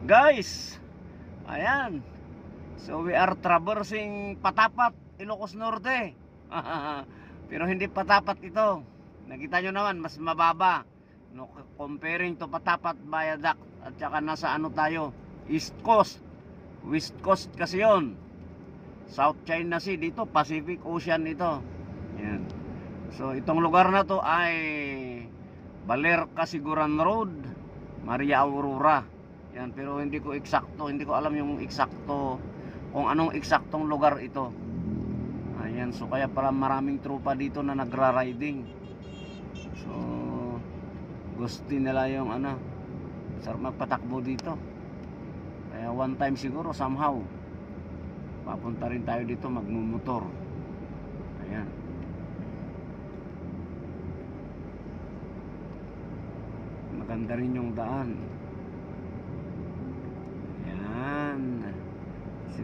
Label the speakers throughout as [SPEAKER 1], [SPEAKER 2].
[SPEAKER 1] Guys, ayan. So we are traversing Patapat, Ilocos Norte. Pero hindi Patapat ito. Nakita nyo naman, mas mababa, no, comparing to Patapat Viaduct. At saka nasa ano tayo, East Coast. West Coast kasi yon. South China Sea, dito Pacific Ocean ito. Ayan. So itong lugar na to ay Baler Casiguran Road, Maria Aurora. Yan, pero hindi ko eksakto, hindi ko alam yung eksakto kung anong eksaktong lugar ito. Ayan, so kaya pala maraming tropa dito na nagra-riding. So gusto nila yung ano, sarap magpatakbo dito. Kaya one time siguro somehow papunta rin tayo dito magmumotor. Ayan. Maganda rin yung daan.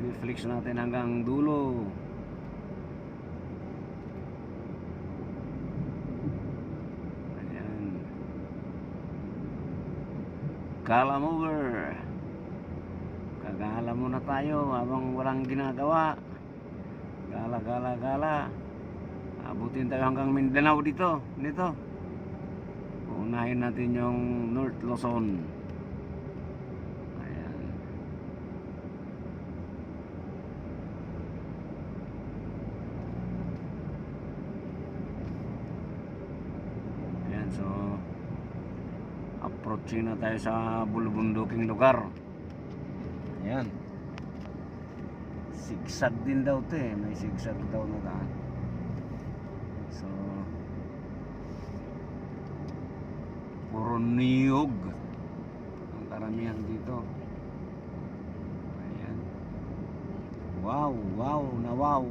[SPEAKER 1] I-flex natin hanggang dulo. Ayan. Gala mover. Kagala muna tayo habang walang ginagawa. Gala, gala, gala. Abutin tayo hanggang Mindanao dito. Nito. Unahin natin yung North Luzon. So approaching na tayo sa bulubunduking lugar. Ayan. Sigsag din daw to eh. May sigsag daw na daan. So puro niyog ang karamihan dito. Ayan. Wow, wow na wow.